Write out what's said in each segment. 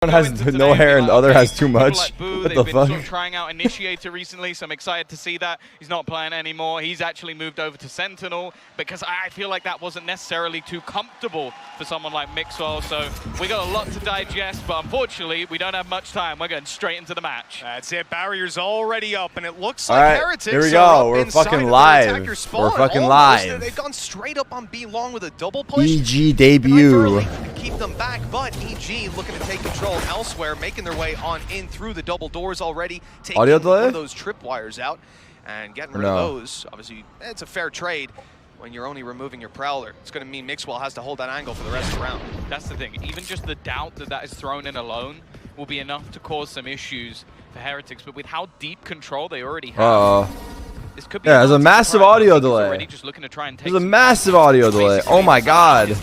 One has no hair and the other has too much. Like Boo, what the fuck? Sort of trying out Initiator recently, so I'm excited to see that. He's not playing anymore. He's actually moved over to Sentinel because I feel like that wasn't necessarily too comfortable for someone like Mixwell. So we got a lot to digest, but unfortunately, we don't have much time. We're going straight into the match. That's it. Barrier's already up, and it looks like Heretics. Here we go. We're fucking live. We're fucking live. They've gone straight up on B long with a double push. EG debut. Keep them back, but EG looking to take control elsewhere, making their way on in through the double doors already, taking Audio one delay? of those tripwires out and getting rid of those. Obviously, it's a fair trade when you're only removing your Prowler. It's going to mean Mixwell has to hold that angle for the rest of the round. That's the thing. Even just the doubt that that is thrown in alone will be enough to cause some issues for Heretics, but with how deep control they already have, this could be there's a massive audio delay. Just looking to try and take There's a massive audio delay. Oh my god.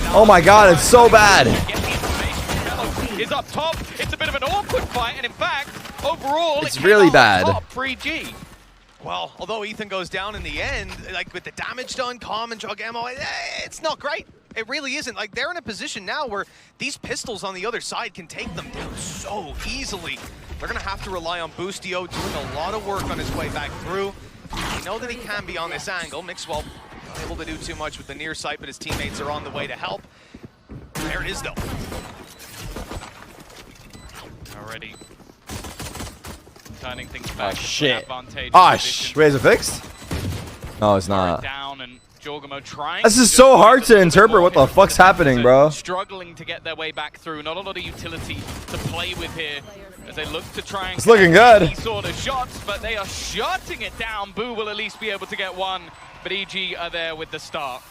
Oh my god, it's so bad. Is up top. It's a bit of an awkward fight, and in fact, overall, it's really bad. Top 3G. Well, although Ethan goes down in the end, like with the damage done, calm and jug ammo, it's not great. It really isn't. Like, they're in a position now where these pistols on the other side can take them down so easily. They're going to have to rely on Boostio doing a lot of work on his way back through. We know that he can be on this angle. Mixwell not able to do too much with the near sight, but his teammates are on the way to help. There it is, though. Already turning things back. Oh, shit. Advantage Wait, is it fixed? No, it's not. Down and Jorgamo trying. This is so hard to interpret what the fuck's happening, bro. Struggling to get their way back through. Not a lot of utility to play with here as they look to try and. It's looking good. These sort of shots, but they are shutting it down. Boo will at least be able to get one, but EG are there with the start.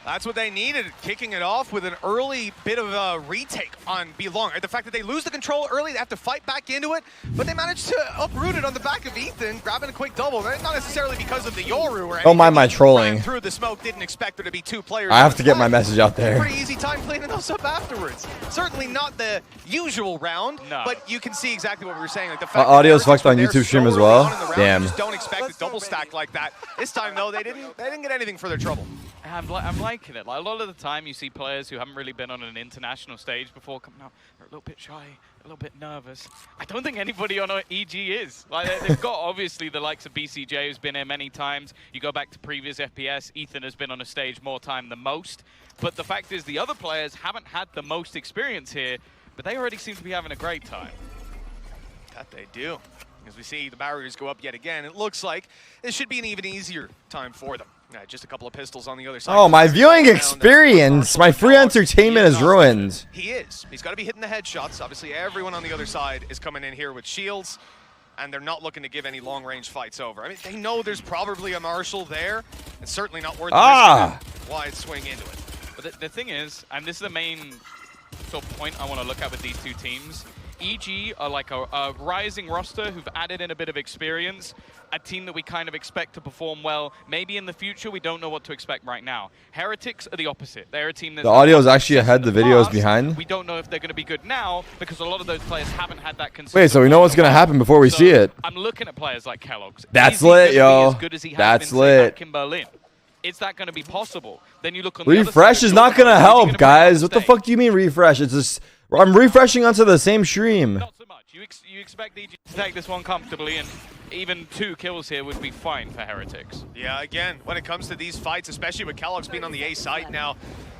That's what they needed, kicking it off with an early bit of a retake on Belong. The fact that they lose the control early, they have to fight back into it, but they managed to uproot it on the back of Ethan, grabbing a quick double. Not necessarily because of the Yoru or anything. Don't mind my trolling. Through the smoke, didn't expect there to be two players. I have to get my message out there. Pretty easy time cleaning those up afterwards. Certainly not the usual round, but you can see exactly what we were saying. Like the fact audio's fucked on YouTube stream as well. Damn. Just don't expect a double stack like that. This time though, they didn't get anything for their trouble. I'm liking it. Like, a lot of the time you see players who haven't really been on an international stage before coming out, they're a little bit shy, a little bit nervous. I don't think anybody on EG is. Like, they've got obviously the likes of BCJ who's been here many times. You go back to previous FPS, Ethan has been on a stage more time than most. But the fact is the other players haven't had the most experience here, but they already seem to be having a great time. That they do. As we see the barriers go up yet again, it looks like this should be an even easier time for them. Just a couple of pistols on the other side. Oh, my viewing experience, my free entertainment is ruined. He is. He's got to be hitting the headshots. Obviously, everyone on the other side is coming in here with shields, and they're not looking to give any long-range fights over. I mean, they know there's probably a Marshal there. It's certainly not worth the wide swing into it. But the thing is, and this is the main sort of point I want to look at with these two teams, EG are like a rising roster who've added in a bit of experience, a team that we kind of expect to perform well. Maybe in the future, we don't know what to expect right now. Heretics are the opposite. They're a team that's... The audio is actually ahead, the video is behind. We don't know if they're going to be good now because a lot of those players haven't had that consistent... Wait, so we know what's going to happen before we see it. I'm looking at players like Kellogg's. That's lit, yo. As good as he has been back in Berlin. Is that going to be possible? Then you look on the other refresh side, is not going to help, guys. What the fuck do you mean refresh? It's just... I'm refreshing onto the same stream. Not so much. You expect EG to take this one comfortably, and even 2 kills here would be fine for Heretics. Yeah, again, when it comes to these fights, especially with Kellogg's being on the A side now,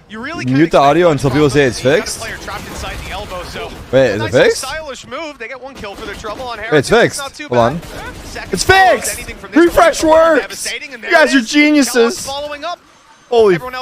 you really can't mute the audio until people say it's fixed. Player trapped inside the elbow, so wait, is it fixed? Stylish move. They get 1 kill for their trouble on Heretics. Wait, it's fixed. Not too Hold on. Second it's fixed. Refresh works. You guys are geniuses. Following up. Holy fuck.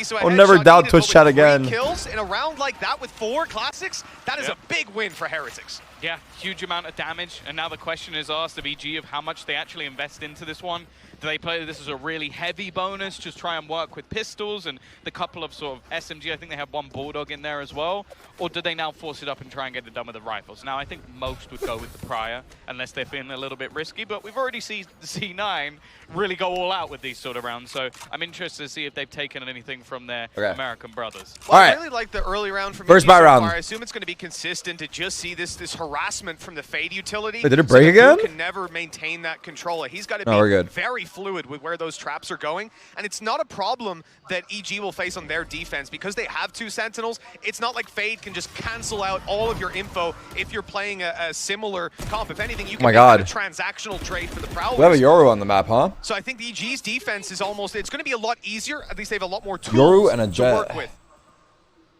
So I'll never doubt Twitch chat again. Kills in a round like that with 4 classics, that is a big win for Heretics. Yeah, huge amount of damage, and now the question is asked of EG of how much they actually invest into this one. Do they play this as a really heavy bonus, just try and work with pistols and the couple of sort of SMG, I think they have 1 Bulldog in there as well, or do they now force it up and try and get it done with the rifles? Now, I think most would go with the Prior, unless they're feeling a little bit risky, but we've already seen the C9 really go all out with these sort of rounds, so I'm interested to see if they've taken anything from their American brothers. Well, I really like the early round from first buy round. I assume it's going to be consistent to just see this harassment from the Fade utility. Wait, did it break again? Can never maintain that control. He's got to we're be good. very fluid with where those traps are going, and it's not a problem that EG will face on their defense because they have 2 Sentinels. It's not like Fade can just cancel out all of your info if you're playing a similar comp. If anything, you can make that a transactional trade for the Prowlers. We have a Yoru on the map, huh? So I think the EG's defense is almost, it's going to be a lot easier. At least they have a lot more tools Yoru and a to Jet. work with.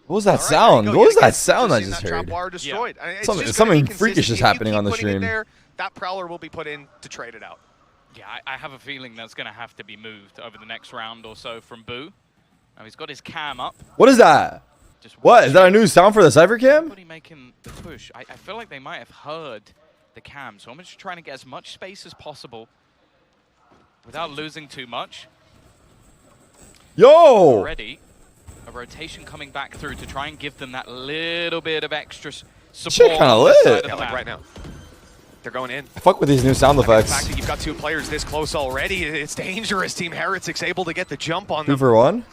What was that sound? What was that sound I just that heard? Trap wire destroyed. Yeah. Something freakish is happening on the stream. There, that Prowler will be put in to trade it out. Yeah, I have a feeling that's going to have to be moved over the next round or so from Boo. Now he's got his cam up. What is that? Just what? Is that a new sound for the Cypher cam? Somebody making the push. I feel like they might have heard the cam, so I'm just trying to get as much space as possible without losing too much. Yo! Already, a rotation coming back through to try and give them that little bit of extra support. Shit kinda lit. Yeah, like right now. They're going in. I fuck with these new sound The effects. fact that you've got 2 players this close already, it's dangerous. Team Heretics able to get the jump on 2 them. for 1?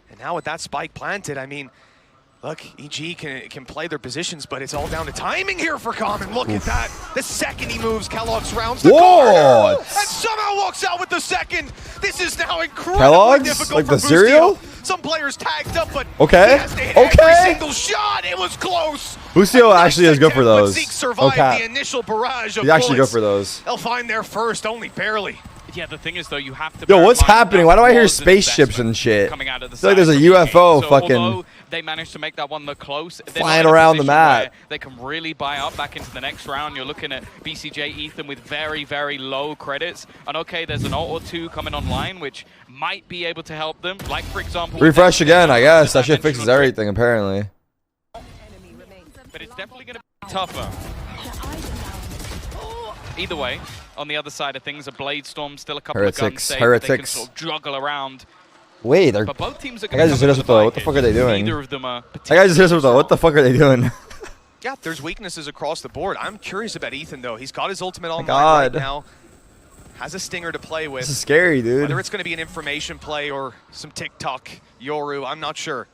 And now with that spike planted, I mean, look, EG can play their positions, but it's all down to timing here for Common. Look at that. The second he moves, Kellogg's rounds the corner, and somehow walks out with the second. This is now incredibly Kellogg's? difficult Like for the cereal? Bustio. Some players tagged up, but Okay. he has to hit every single shot. It was close. Bustio actually is good for But those. Zeke survived the initial barrage of He's actually good bullets. for those. They'll find their first, only barely. Yeah, the thing is though, you have to. Yo, bear in what's mind happening? that Why do I hear was an spaceships investment and shit? coming out of the I feel like there's a side from UFO EG. fucking although they managed to make that one look close, they're flying not in a around the position map. where they can really buy up back into the next round. You're looking at BCJ Ethan with very, very low credits. And okay, there's an ult or 2 coming online, which might be able to help them. Like, for example... Refresh again, I guess. That shit fixes everything, apparently. But it's definitely going to be tougher. Either way, on the other side of things, a Blade Storm, still a couple of guns saved that they can sort of juggle around. Wait, they're... But both teams are That guy just hit us with the... What the fuck are they doing? Neither of them are That guy just hit us with the... What the fuck are they doing? Yeah, there's weaknesses across the board. I'm curious about Ethan, though. He's got his ultimate online God. right now. Has a stinger to play with. This is scary, dude. Whether it's going to be an information play or some TikTok Yoru, I'm not sure.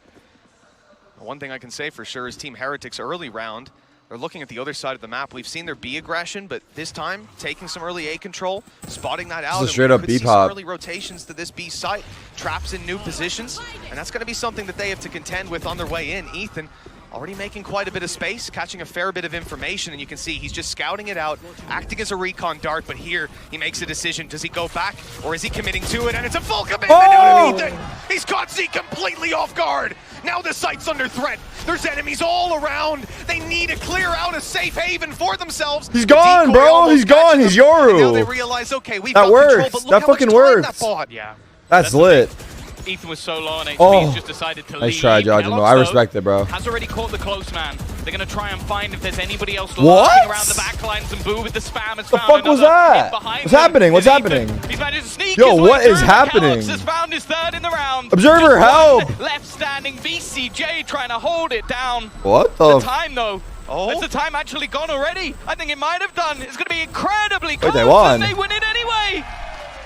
One thing I can say for sure is Team Heretics early round, they're looking at the other side of the map. We've seen their B aggression, but this time taking some early A control, spotting that out. This is a straight up B pop. Early rotations to this B site, traps in new positions, and that's going to be something that they have to contend with on their way in. Ethan already making quite a bit of space, catching a fair bit of information, and you can see he's just scouting it out, acting as a recon dart, but here he makes a decision. Does he go back, or is he committing to it? And it's a full commitment out of Ethan! He's caught Zeke completely off guard! Now the site's under threat. There's enemies all around. They need to clear out a safe haven for themselves. He's gone, bro! He's gone! He's Yoru! Now they realize, okay, we've that got works! control, but look That how much fucking time works! that bought. Yeah. That's lit. Ethan was so low on HP, Oh. he's just decided to leave. Nice try, Judging, though. I Kellogg's, respect it, bro. Has already caught the close man. They're going to try and find if there's anybody else What? lurking around the backlines, and Boo with the spam has The found fuck was another that? hit behind What's him. happening? What's Is Ethan. happening? He's managed to sneak Yo, his way what is through, but happening? Kellogg's has found his third in the round. Observer, Just help! one left standing. VCJ trying to hold it down. What The the... time, though. Has the time actually gone already? I think it might have done. It's going to be incredibly close, they won. and they win it anyway.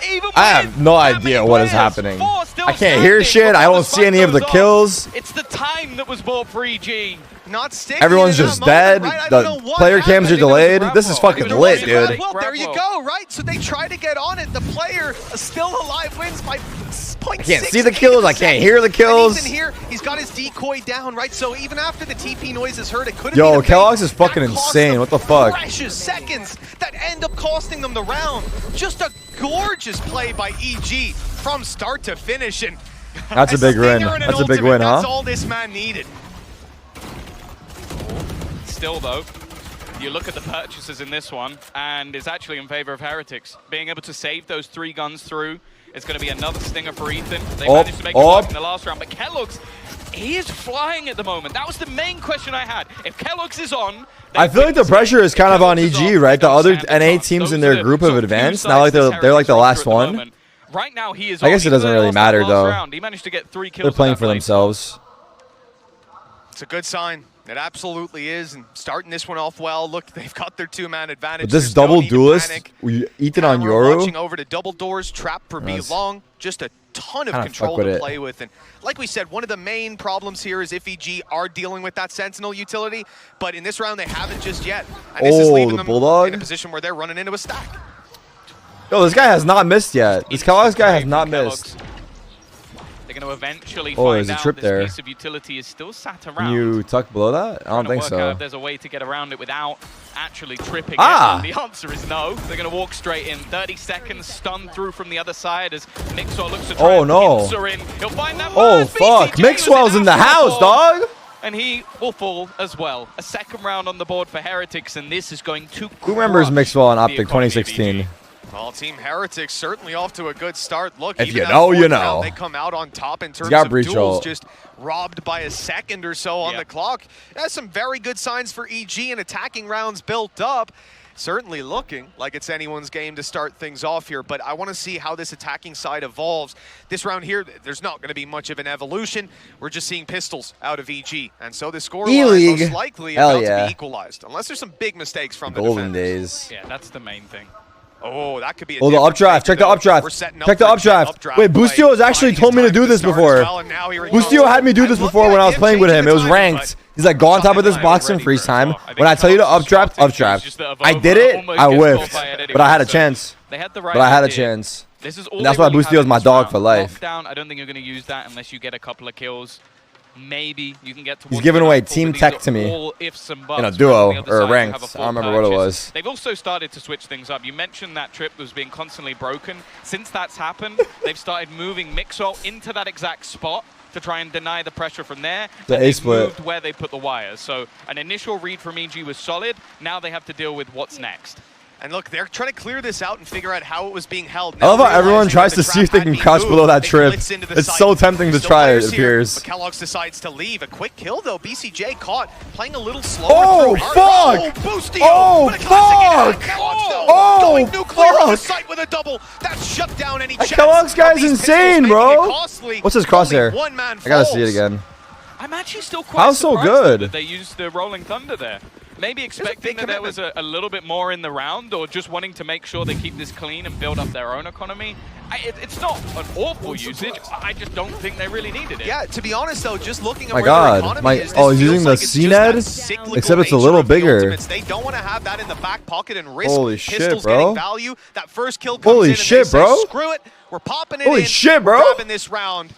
Even I have no that idea many what is players, happening. 4 still I can't hear standing shit. I before don't the see any spike of the goes off. kills. It's the time that was bought for EG. Not sticking. Everyone's in that just moment, dead. right? I don't know The what player cams happened. are delayed. It This is was fucking Bravo. lit, It was dude. Well, there you Bravo. go, right? So they try to get on it. The player still alive wins by 0.6. I can't see the kills. I can't hear the kills. And Ethan here, he's got his decoy down, right? So even after the TP noise is heard, it could have Yo, been a Kellogg's fake. is fucking That cost insane. them What the fuck? Precious seconds that end up costing them the round. Just a gorgeous play by EG from start to finish. And That's a big win. stinger and an That's a big ultimate, win, That's huh? all this man needed. Still, though, you look at the purchases in this one, and it's actually in favor of Heretics. Being able to save those 3 guns through is going to be another stinger for Ethan. They managed to make it work in the last round, but Kellogg's, he is flying at the moment. That was the main question I had. If Kellogg's is on... I feel like the pressure is kind of on EG, right? The other NA teams in their group have advanced. Not like they're like the last one. Right now, he is I guess it doesn't really matter, though. Round. He managed to get 3 kills. They're playing for themselves. It's a good sign. It absolutely is, and starting this one off well. Look, they've got their 2-man advantage. But this There's no double need to duelist, panic. Ethan on Camera Yoru. watching over to double doors, trap for B long. Just a ton of Kinda control fuck with to it. play with. And like we said, one of the main problems here is if EG are dealing with that Sentinel utility, but in this round they haven't just yet. And this is Oh, leaving the them Bulldog? in a position where they're running into a stack. Yo, this guy has not missed yet. This Kellogg's guy has not missed. They're going to eventually Oh, find there's a out trip this there. piece of utility is still sat around. Can you tuck below that? I don't think Work out so. if there's a way to get around it without actually tripping Ah! it. And the answer is no. They're going to walk straight in. 30 seconds, stun through from the other side as Mixwell looks to try Oh, and no. pincer in. He'll find that Oh, one. fuck. VCT was Mixwell's in the after house, ball, dog. And he will fall as well. A second round on the board for Heretics, and this is going to Who remembers crush Mixwell in the Optic economy of 2016? EG. Well, Team Heretics certainly off to a good start. Look, If even you that know, you fourth know. round, they come out on top in terms got of breach duels, ult. just robbed by a second or so on the clock. That's some very good signs for EG, and attacking rounds built up. Certainly looking like it's anyone's game to start things off here, but I want to see how this attacking side evolves. This round here, there's not going to be much of an evolution. We're just seeing pistols out of EG, and so the scoreline E-League. most likely Hell about yeah. to be equalized, unless there's some big mistakes from the Golden defenders. days. Yeah, that's the main thing. Oh, that could be a Oh, the different updraft. play, Check the though. updraft. We're setting up Check the for a jet updraft. Wait, play. Bustio has actually Finding told me to time do this start as before. well, and now here he Bustio goes. had me do this And look before at when I was him playing with changing him. the It was timing, ranked. but He's like, go on top of this Timing box already and freeze for time. us. When I tell you to updraft, updraft. I did it. I whiffed. But I had a chance. They had the right But I had a idea. chance. This is all And that's they why really Bustio have is my in this dog round. for life. Lockdown, I don't think you're going to use that unless you get a couple of kills. Maybe you can get towards He's giving the away nightfall, team but these tech are to me. all ifs and buts, In a whereas duo on the other or side, you ranked. have a I full don't remember what it purchase. was. They've also started to switch things up. You mentioned that trip was being constantly broken. Since that's happened, they've started moving Mixwell into that exact spot to try and deny the pressure from there. The and A they've split. moved where they put the wires. So an initial read from EG was solid. Now they have to deal with what's next. And look, they're trying to clear this out and figure out how it was being held. I love how Now everyone realizing tries that to the see if trap they had can been crouch moved, below that they trip. blitz into the It's site. so tempting to Still try, it players here, appears. but Kellogg's decides to leave. A quick kill, though. BCJ caught, playing a little slower. Oh, through. fuck! Oh, Bustio! Oh, What a classic fuck! attack. Kellogg's, though, Oh, going nuclear on the fuck! site with a double. That's shut down any That chance. Kellogg's guy's of these insane, pistols bro. making it costly. What's his Only crosshair? one man I gotta see it falls. again. I'm actually still quite How's so surprised though good? that they used the Rolling Thunder there. Maybe expecting that there was a little bit more in the round, or just wanting to make sure they keep this clean and build up their own economy. It's not an awful usage. I just don't think they really needed it. Yeah, to be honest though, just looking at My where God, their economy my- is, oh, this he's feels using the like it's just CNED? that cyclical Except it's a nature little of the bigger. ultimates. They don't want to have that in the back pocket and risk Holy shit, pistols bro. getting value. That first kill comes Holy in and shit, they say, bro. screw it, we're popping it Holy in, shit, we're bro. grabbing this round.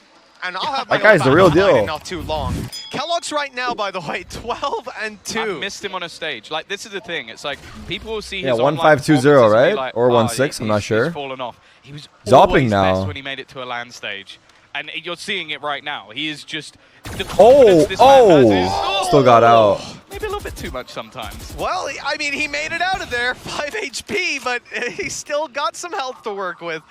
And I'll have my That guy's own the real back behind deal. in not too long. Kellogg's right now, by the way, 12-2. I missed him on a stage. Like, this is the thing. It's like, people will see Yeah, his online 1520, performances and be right? like, Or oh, 16, I'm not sure. He's fallen off. He was He's upping always now. best when he made it to a land stage. And you're seeing it right now. He is just... The Oh, confidence this man has is, still got out. maybe a little bit too much sometimes. Well, I mean, he made it out of there, 5 HP, but he's still got some health to work with.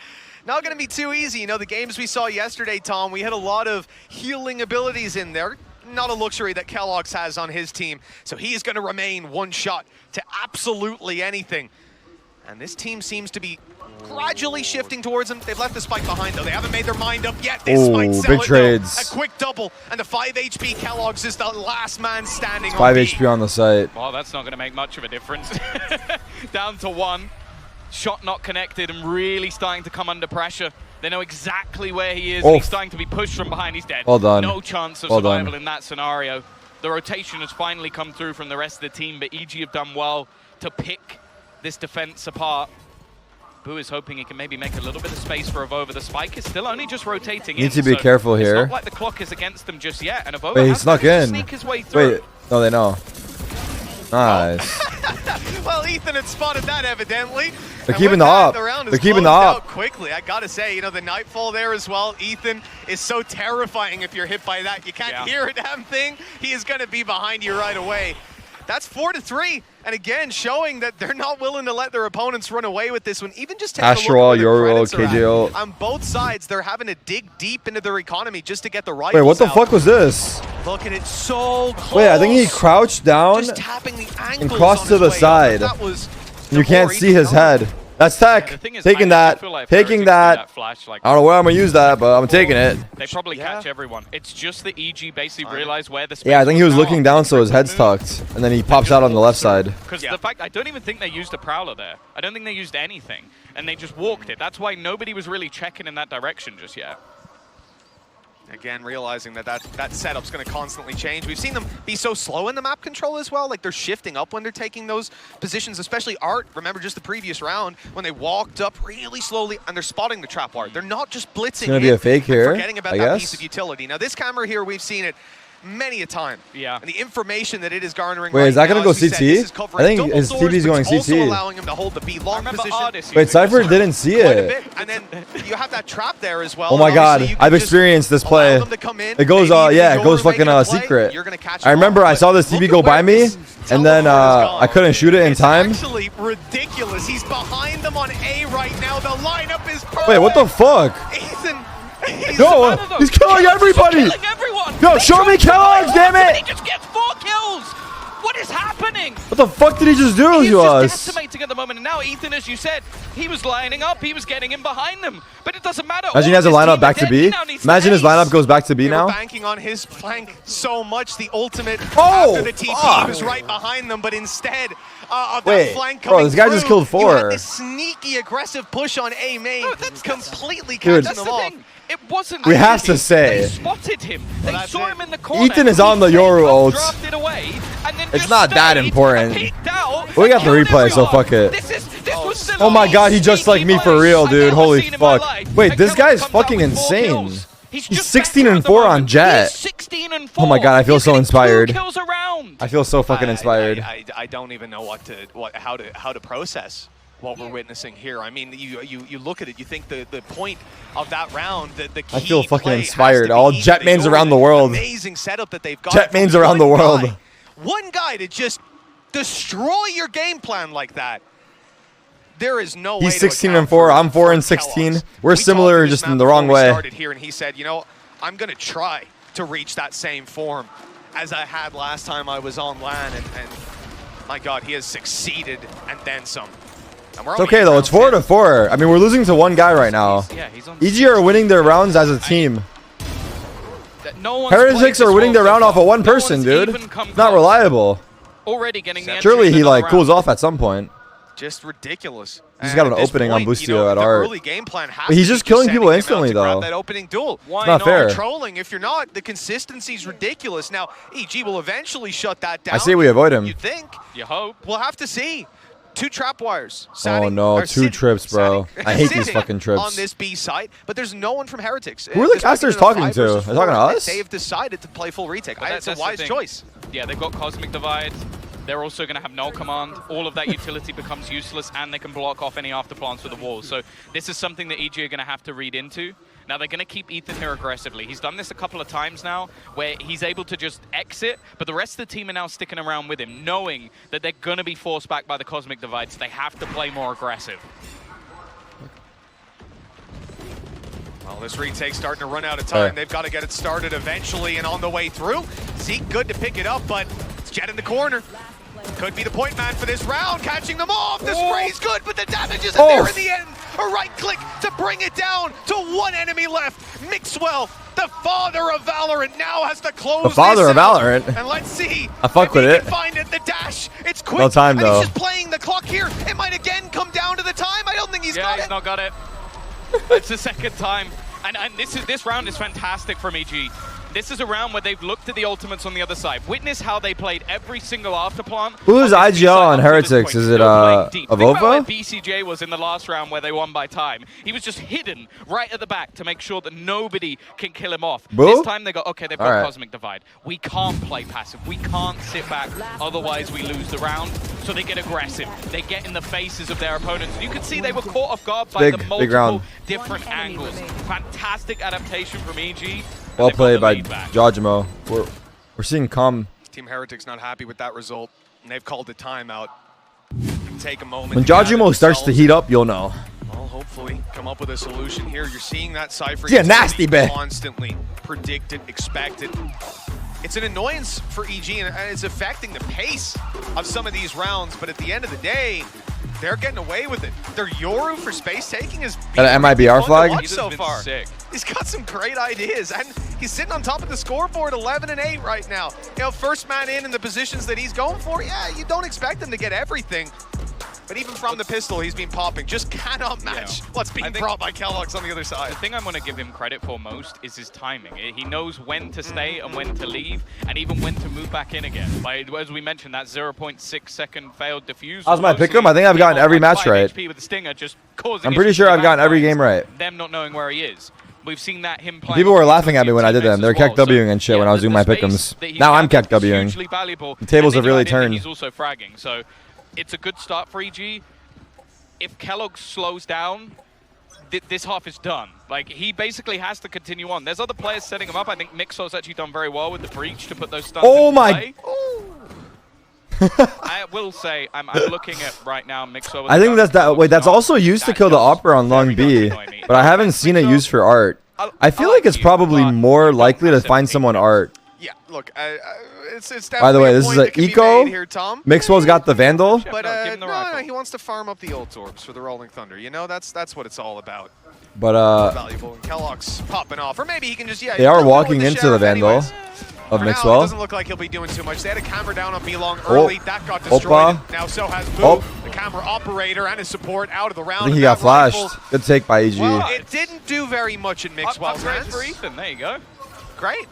Not going to be too easy. You know, the games we saw yesterday, Tom, we had a lot of healing abilities in there. Not a luxury that Kellogg's has on his team. So he is going to remain one shot to absolutely anything. And this team seems to be gradually shifting towards him. They've left the spike behind, though. They haven't made their mind up yet. This Ooh, might sell big it, trades. though. A quick double, and the 5 HP Kellogg's is the last man standing 5 on B. HP on the site. Well, that's not going to make much of a difference. Down to 1. Shot not connected and really starting to come under pressure. They know exactly where he is, and he's starting to be pushed from behind. He's dead. Well done. No chance of Well survival done. in that scenario. The rotation has finally come through from the rest of the team, but EG have done well to pick this defense apart. Boo is hoping he can maybe make a little bit of space for Avova. The spike is still only just rotating in. Need to be so careful it's here. not like the clock is against them just yet, and Avova Wait, he has snuck managed to in. sneak his way through. Wait, no, they know. Nice. Well, Ethan had spotted that evidently. They're And keeping with the that, op. the round is They're keeping the closed op. out quickly. I gotta say, you know, the nightfall there as well. Ethan is so terrifying if you're hit by that. You can't hear a damn thing. He is gonna be behind you right away. That's 4-3, and again, showing that they're not willing to let their opponents run away with this one. Even just take a Astral, look at where Euro, the credits are KJO. at. On both sides, they're having to dig deep into their economy just to get the rifles Wait, what the out. fuck was this? Look at it, so close. Wait, I think he crouched down Just tapping the and ankles crossed on to his the way up. side. That was You can't see his head. That's tech. The thing is, Taking I that. feel like if Taking Heretics do that. flash, like, I don't know where I'm gonna use that, but I'm taking it. they probably catch everyone. It's just that EG basically realized where the space Yeah, I think he was now. looking down so his head's tucked, and then he pops out on the left side. Because the fact, I don't even think they used a prowler there. I don't think they used anything, and they just walked it. That's why nobody was really checking in that direction just yet. Again, realizing that setup's going to constantly change. We've seen them be so slow in the map control as well. Like, they're shifting up when they're taking those positions, especially Art. Remember just the previous round when they walked up really slowly and they're spotting the trap wire. They're not just blitzing. It's going to be a fake here, forgetting about that piece of utility. Now, this camera here, we've seen it many a time. Yeah. And the information that it is garnering. Wait, right is that now, going to go as we CT? said, I think his TV's going CT. Also allowing him to hold the B long position. Wait, Cypher didn't see it. And then you have that trap there as well. Oh my god, I've experienced this play. It goes, yeah, it goes fucking secret. I remember I saw this TV go by me, and then I couldn't shoot it in time. It's actually ridiculous. He's behind them on A right now. The lineup is perfect. Wait, what the fuck? Ethan. No, he's killing everybody. No, show me Kellogg's, damn it. He just gets 4 kills. What is happening? What the fuck did he just do He's to us? just decimating at the moment, and now Ethan, as you said, he was lining up, he was getting in behind them, but it doesn't matter. Imagine he has a lineup back to B. Imagine his lineup goes back to B now. Banking on his flank so much, the ultimate after the TP fuck. was right behind them, but instead of Wait, that flank coming bro, this guy just killed 4. You had this sneaky aggressive push on A main, completely Dude, catching them off. It wasn't. We have to say, they spotted him. They saw him in the corner. Ethan is on the Yoru ult. Away, and then It's not that important. We got the replay, so fuck it. Was oh my god, he just like me for real, dude. Holy fuck. Wait, this guy is fucking insane. He's 16 and 4 on Jet. Oh my god, I feel so inspired. I feel so fucking inspired. I don't even know how to process what we're witnessing here. I mean, you look at it, you think the point of that round, the key I feel fucking play inspired. has to be All Ethan jet mains around the world. Amazing setup that they've got. Jet mains around the world. One guy to just destroy your game plan like that. There is no way. He's 16 and 4. I'm 4 and 16. We're similar, just in the wrong way. Started here, and he said, you know, I'm gonna try to reach that same form as I had last time I was on LAN, and my God, he has succeeded and then some. It's okay though. It's 4-4. I mean, we're losing to one guy right now. EG are winning their rounds as a team. Heretics are winning their round off of one person, dude. It's not reliable. Already getting the Surely he like cools off at some point. Just ridiculous. He's got an opening on Boostio at Art. But he's just killing people instantly though. That opening duel. It's not fair. Trolling. If you're not, the consistency's ridiculous. Now, EG will eventually shut that down. I say we avoid him. You think? You hope. We'll have to see. 2 trap wires. Oh no, 2 trips, bro. I hate these fucking trips. On this B site, but there's no one from Heretics. Who are the casters talking to? They're talking to us? They've decided to play full retake. It's a wise choice. Yeah, they've got Cosmic Divide. They're also going to have null command. All of that utility becomes useless, and they can block off any afterplants with the walls. So this is something that EG are going to have to read into. Now, they're going to keep Ethan here aggressively. He's done this a couple of times now, where he's able to just exit, but the rest of the team are now sticking around with him, knowing that they're going to be forced back by the Cosmic Divide, so they have to play more aggressive. Well, this retake's starting to run out of time. They've got to get it started eventually and on the way through. Zeke good to pick it up, but it's Jet in the corner. Could be the point man for this round, catching them off. The spray's good, but the damage isn't there in the end. A right click to bring it down to 1 enemy left. Mixwell, the father of Valorant, now has to close the father of Valorant. And let's see I fuck with it. Find it. The dash, it's quick. No time though. He's just playing the clock here. It might again come down to the time. I don't think he's got it. Yeah, he's not got it. It's the second time. And this round is fantastic from EG. This is a round where they've looked at the ultimates on the other side. Witness how they played every single afterplant. Who's IGL on Heretics? Is it Avova? BCJ was in the last round where they won by time. He was just hidden right at the back to make sure that nobody can kill him off. Boo? This time they go, okay, they've got Cosmic Divide. We can't play passive. We can't sit back, otherwise we lose the round. So they get aggressive. They get in the faces of their opponents. You can see they were caught off guard by the multiple different angles. Fantastic adaptation from EG. Well played by Jajimo. We're seeing calm. Team Heretics not happy with that result, and they've called a timeout. Take a moment. When Jajimo starts to heat up, you'll know. Well, hopefully come up with a solution here. You're seeing that Cypher nasty bit. Constantly predicted, expected. It's an annoyance for EG, and it's affecting the pace of some of these rounds, but at the end of the day, they're getting away with it. Their Yoru for space taking is That MIBR flag? so far. Sick. He's got some great ideas, and he's sitting on top of the scoreboard, 11-8 right now. You know, first man in the positions that he's going for, yeah, you don't expect him to get everything. But even from the pistol, he's been popping. Just cannot match what's being brought by kyedae on the other side. The thing I'm going to give him credit for most is his timing. He knows when to stay and when to leave, and even when to move back in again. Like, as we mentioned, that 0.6 second failed defuse. How's my pick 'em? I think I've gotten every match right. HP with the stinger, just causing I'm pretty sure I've gotten every game right. Them not knowing where he is. We've seen that him playing. People were laughing at me when I did them. They're keck W'ing and shit when I was doing my pick'ems. Now I'm keck W'ing. The tables have really turned. He's also fragging, so it's a good start for EG. If kyedae slows down, this half is done. Like, he basically has to continue on. There's other players setting him up. I think Mixo's actually done very well with the breach to put those stuns into play. I will say, I'm looking at right now Mixo. I think that's also used to kill the Opera on long B, but I haven't seen it used for art. I feel like it's probably more likely to find someone art. Yeah, look, it's By the way, this is an eco. Mixwell's got the Vandal. But no, he wants to farm up the ult orbs for the Rolling Thunder. You know, that's what it's all about. But valuable, and kyedae's popping off, or maybe he can just they are walking into the Vandal of Mixwell. It doesn't look like he'll be doing too much. They had a camera down on B-Long early. That got destroyed. Now so has Boo, the camera operator, and his support out of the round. I think he got flashed. Good take by EG. Well, it didn't do very much in Mixwell's hands. For Ethan, there you go. Great.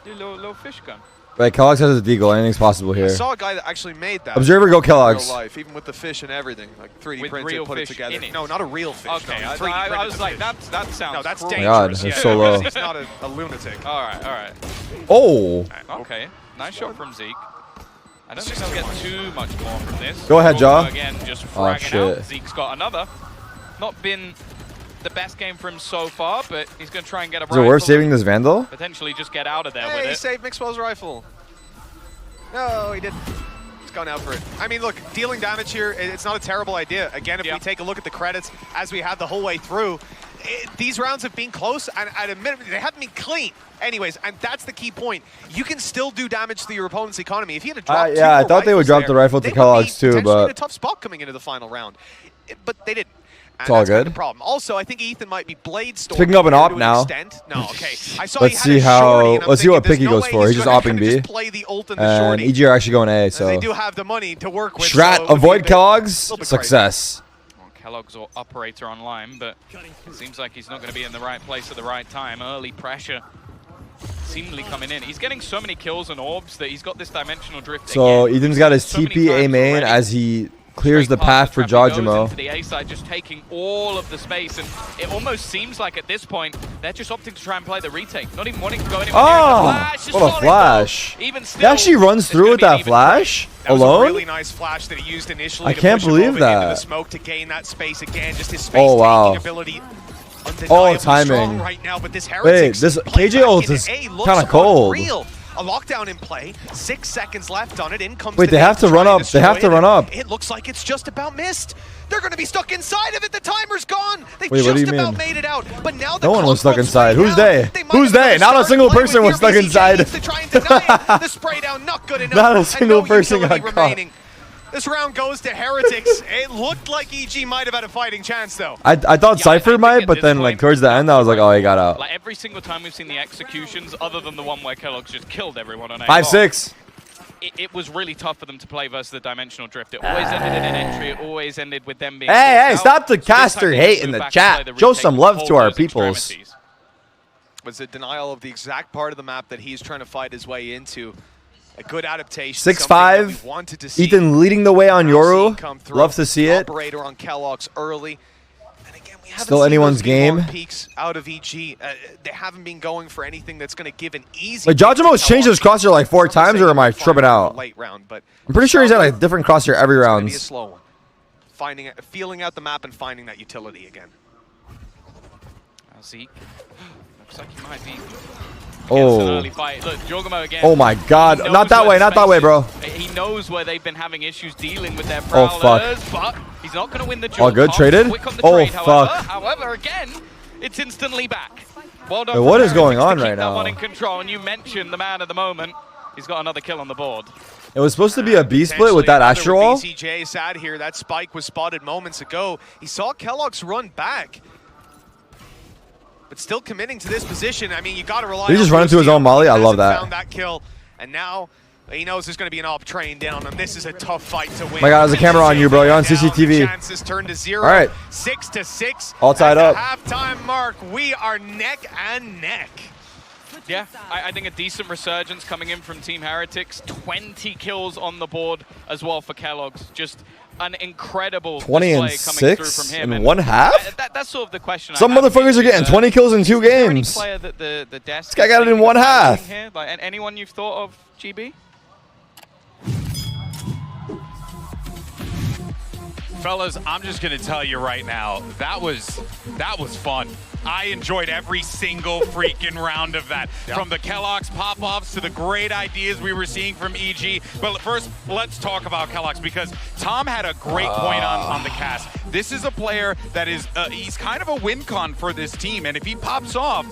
Do a little fish gun. Right, kyedae has a deagle. Anything's possible here. I saw a guy that actually made that. Observer, go in real kyedae. life, even with the fish and everything, like 3D printed, put it together. It. No, not a real fish. Okay, no, I was like, that sounds. No, that's cruel. dangerous. God, it's yeah, so low. He's not a lunatic. All right. Oh. Okay, nice shot from Zeke. I don't think they'll get too much more from this. Go ahead, Jaw. Again, just fragging shit. out. Zeke's got another. Not been the best game for him so far, but he's going to try and get a rifle. Is it worth saving this Vandal? Potentially just get out of there with Hey, it. he saved Mixwell's rifle. No, he didn't. He's gone out for it. I mean, look, dealing damage here, it's not a terrible idea. Again, if we take a look at the credits, as we have the whole way through, these rounds have been close, and at a minimum, they haven't been clean. Anyways, and that's the key point. You can still do damage to your opponent's economy. If you had to drop yeah, I thought they would drop the rifle to kyedae too, but in a tough spot coming into the final round. But they didn't. It's all good. The problem. Also, I think Ethan might be blade storming. Picking up an op now. No, okay. I saw let's see how. Let's see what pick he goes for. He's just opping B. And EG are actually going A. So they do have the money to work with. Strat, avoid kyedae's success. kyedae's operator online, but it seems like he's not going to be in the right place at the right time. Early pressure seemingly coming in. He's getting so many kills and orbs that he's got this dimensional drift. So again. Ethan's got his TP A main as he clears the path for Jajimo. Into the A side, just taking all of the space, and it almost seems like at this point they're just opting to try and play the retake, not even wanting to go anywhere near the flash. What a flash! Even still, he actually runs through with that flash alone. Was a really nice flash that he used initially. I can't believe that. Into the smoke to gain that space again. Just his space taking ability. Timing. Right now, but this Heretics this KJ ult is kind of cold. A lockdown in play, 6 seconds left on it. In comes Wait, they have to run up. They have to run up. It looks like it's just about missed. They're going to be stuck inside of it. The timer's gone. They've Wait, just about made it out. But now no one was stuck inside. Who's they? Who's they? Not a single person was stuck inside. The spray down, not good enough. Not a single person got caught. This round goes to Heretics. It looked like EG might have had a fighting chance, though. I thought Cypher might, but then like towards the end, I was like, oh, he got out. Like every single time we've seen the executions, other than the one where kyedae just killed everyone on A. 5-6. It was really tough for them to play versus the dimensional drift. It always ended in an entry. It always ended with them being. Hey, stop the caster hate in the chat. Show some love to our peoples. Was a denial of the exact part of the map that he's trying to fight his way into. A good adaptation. 6-5. Ethan leading the way on Yoru. Love to see it. Operator on kyedae early. And again, we haven't Still seen anyone's game. Peaks out of EG. They haven't been going for anything that's going to give an easy. Wait, Jajimo's changed his crosshair like 4 times, or am I tripping out? Late round, but I'm pretty sure he's had a different crosshair every round. Be a slow one. Feeling out the map and finding that utility again. Zeke. Looks like he might be. Oh. Look, Jorgamo again. Oh my God! Not that way! Not that way, bro. He knows where they've been having issues dealing with their prowlers, but he's not going to win the duel. All good, traded. Oh fuck! However, again, it's instantly back. Well done. Wait, what is going on right now? One in control, and you mentioned the man of the moment. He's got another kill on the board. It was supposed to be a B split with that Astro Wall. BCJ sat here. That spike was spotted moments ago. He saw keloqz run back, but still committing to this position. I mean, you got to rely. Did he just run into his own molly? I love that. Found that kill, and now he knows there's going to be an op train down him. This is a tough fight to win. My God, there's a camera on you, bro. You're on CCTV. Chances turn to 0. All right. 6-6. All tied At up. the halftime mark, we are neck and neck. Yeah, I think a decent resurgence coming in from Team Heretics. 20 kills on the board as well for kyedae. Just an incredible 20 and display coming through 6 from him. in one half? That's sort of the question. Some motherfuckers are getting 20 kills in 2 games. Player that the desk This guy got it in one half. Here? Like, anyone you've thought of, GB? Fellas, I'm just gonna tell you right now, that was fun. I enjoyed every single freaking round of that. Yep. From the kyedae pop-offs to the great ideas we were seeing from EG. But first, let's talk about kyedae, because Tom had a great point on the cast. This is a player that is, he's kind of a win con for this team, and if he pops off,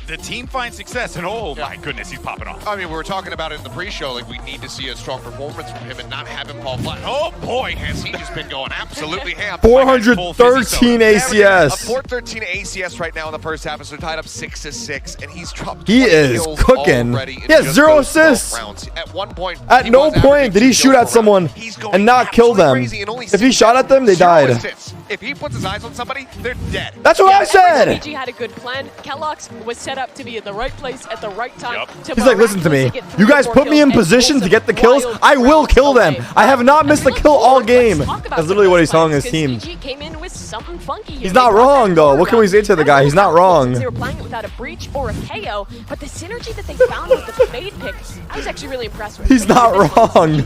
the team finds success, and my goodness, he's popping off. I mean, we were talking about it in the pre-show, like we need to see a strong performance from him and not have him fall flat. Oh boy, has he just been going absolutely ham. 413 ACS. A 413 ACS right now in the first half, so tied up 6-6, and he's dropped. He is cooking. He has 0 assists. At one point, at no point did he shoot at someone and not kill them. If he shot at them, they died. If he puts his eyes on somebody, they're dead. That's what I said. EG had a good plan. kyedae was set up to be in the right place at the right time. He's like, listen to me. You guys put me in position to get the kills. I will kill them. I have not missed a kill all game. That's literally what he's telling his team. He's not wrong, though. What can we say to the guy? He's not wrong. They were playing it without a breach or a KO, but the synergy that they found with the fade pick, I was actually really impressed with. He's not wrong.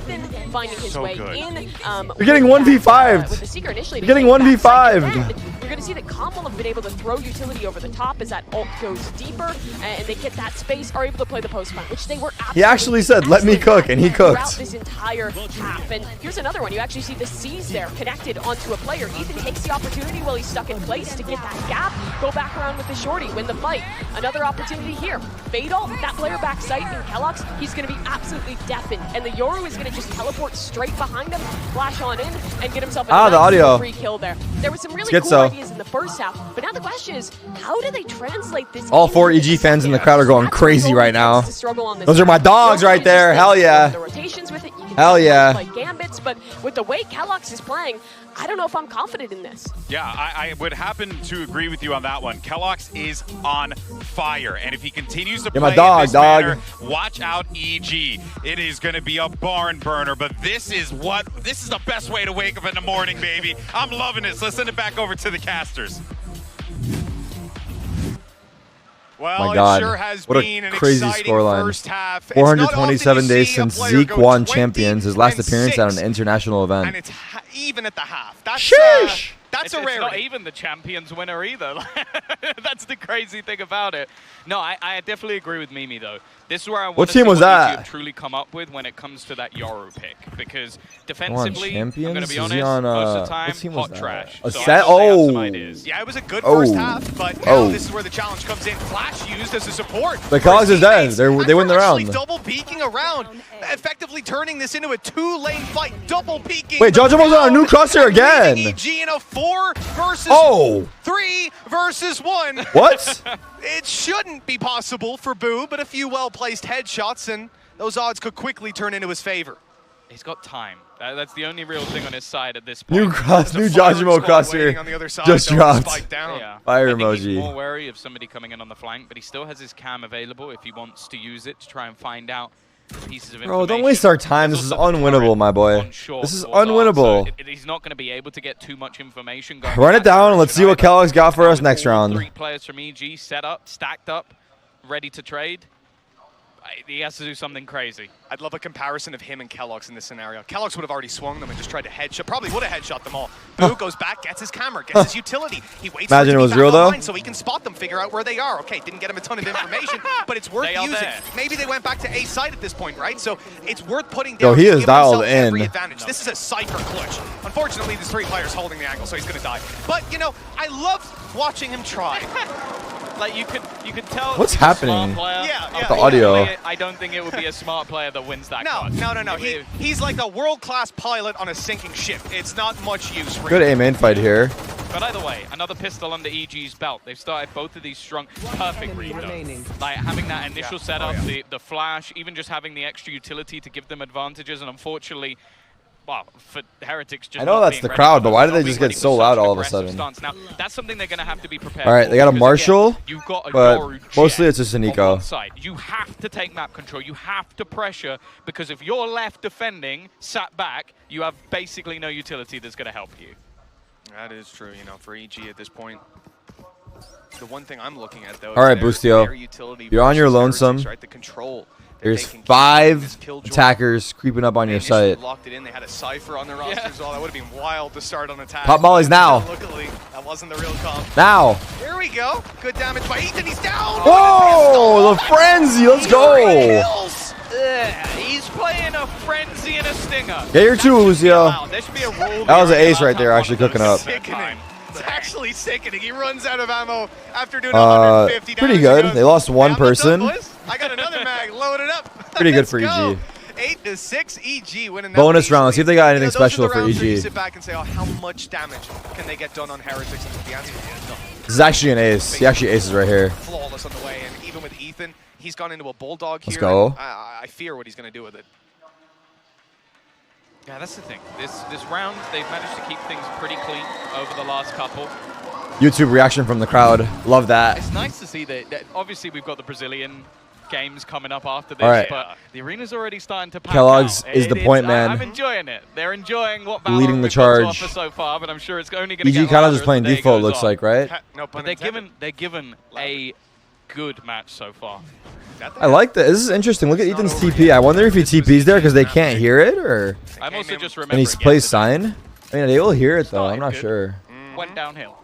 Finding his way in. You're getting 1v5'd. You're getting 1v5'd. You're going to see that Calm will have been able to throw utility over the top as that ult goes deeper, and they get that space, are able to play the post plant, which they were absolutely. He actually said, let me cook, and he cooked. Throughout this entire half. And here's another one. You actually see the C's there connected onto a player. Ethan takes the opportunity while he's stuck in place to get that gap, go back around with the shorty, win the fight. Another opportunity here. Fatal, that player back sight in kyedae, he's going to be absolutely deafened. And the Yoru is going to just teleport straight behind him, flash on in, and get himself a nice free kill there. There was some really cool ideas in the first half, but now the question is, how do they translate this? All 4 EG fans in the crowd are going crazy right now. Those are my dogs right there. Hell yeah. Hell yeah. Like gambits, but with the way kyedae is playing, I don't know if I'm confident in this. Yeah, I would happen to agree with you on that one. kyedae is on fire, and if he continues to play in this manner, watch out, EG. It is going to be a barn burner, but this is the best way to wake up in the morning, baby. I'm loving this. Let's send it back over to the casters. Well, my God, it sure has what been a an crazy scoreline. 427 days since Zeke won Champions, his last appearance at an international event. And it's even at the half. That's, sheesh! That's a rarity. It's not even the Champions winner either. That's the crazy thing about it. No, I definitely agree with Mimi, though. This is where I want to see what EG truly come up with when it comes to that Yoru pick. Because defensively, I'm going to be honest, most of the time, hot trash. A set? Oh! Yeah, it was a good first half, but now this is where the challenge comes in. Flash used as a support. The kyedae is dead. They win the round. Double peeking around, effectively turning this into a 2-lane fight. Double peeking. Wait, Judgemo's on a new crosshair again. EG in a 4 versus 3 versus 1. What? It shouldn't be possible for Boo, but a few well-placed headshots, and those odds could quickly turn into his favor. He's got time. That's the only real thing on his side at this point. New Judgemo crosshair just dropped. Yeah. Fire emoji. He's more wary of somebody coming in on the flank, but he still has his cam available if he wants to use it to try and find out pieces of information. Bro, don't waste our time. This is unwinnable, my boy. This is unwinnable. So he's not going to be able to get too much information. Run it down and let's see what kyedae's got for us next round. 3 players from EG set up, stacked up, ready to trade. He has to do something crazy. I'd love a comparison of him and kyedae in this scenario. kyedae would have already swung them and just tried to headshot. Probably would have headshot them all. Boo goes back, gets his camera, gets his utility. He waits Imagine for it was real though. So he can spot them, figure out where they are. Okay, didn't get him a ton of information, but it's worth using. Maybe they went back to A site at this point, right? So it's worth putting down. Yo, he is dialed in. This is a Cypher clutch. Unfortunately, there's 3 players holding the angle, so he's going to die. But, you know, I love watching him try. Like you could tell. What's he's a smart happening? player. Yeah, The audio. I don't think it would be a smart player that wins that. No. He's like a world-class pilot on a sinking ship. It's not much use for Good him. A-main fight here. But either way, another pistol under EG's belt. They've started both of these strong, perfect read though. Like having that initial setup, the flash, even just having the extra utility to give them advantages, and unfortunately, well, for Heretics just I know not that's being the ready crowd, for but it, why do not they being just get ready so for loud such an all of a aggressive sudden? stance. Now, that's something they're going to have to be prepared All right, for, they got a because, Marshall, again, you've got a but Yoru mostly jet it's just a on Nico. one side. You have to take map control. You have to pressure, because if you're left defending, sat back, you have basically no utility that's going to help you. That is true, you know, for EG at this point. The one thing I'm looking at, though, All right, is Boostio. their utility You're on your versus Heretics, lonesome. right? The control. that There's they can keep 5 this Killjoy. attackers creeping up on your They initially site. locked it in. They had a Cypher on their roster as well. That would have been wild to start on attack. Pop mollies now. Luckily, that wasn't the real comp. Now. Here we go. Good damage by Ethan. He's down. Whoa, the frenzy. Let's go. Kills. He's playing a frenzy and a stinger. Get your two, Lucio. Wow, there should be a rule. That was an behind ace the right there, last actually one of cooking those up. that Sickening. time. It's actually sickening. He runs out of ammo after doing 150 Pretty damage. good. He goes, They lost one "Hey, I'm not person. done, boys. I got another mag. Load it up. Pretty good Let's for go. EG. 8-6 EG winning that Bonus one round. Let's see if they got anything easily. special Those are the for rounds where you EG. sit back and say, oh, how much damage can they get done on Heretics? And the answer is no. This is actually an ace. He actually aces right here. Flawless on the way. And even with Ethan, he's gone into a bulldog here. Let's go. and I fear what he's going to do with it. Yeah, that's the thing. This round, they've managed to keep things pretty clean over the last couple. YouTube reaction from the crowd. Love that. It's nice to see that obviously we've got the Brazilian games coming up after this, All right. but the arena's already starting to pack Kellogg's out. is the point man. I'm enjoying it. They're enjoying what Leading VALORANT the we've got to charge. offer so far, but I'm sure it's only going to EG get kind of louder just as playing the day default, goes looks on. like, right? No pun But intended. they're given a good match so far. I like that. This is interesting. Look at Ethan's TP. I wonder if he TP's there because they can't hear it, or I'm also just and remembering he plays yesterday. sign. I mean, they will hear it though. I'm not Good. sure. Went downhill.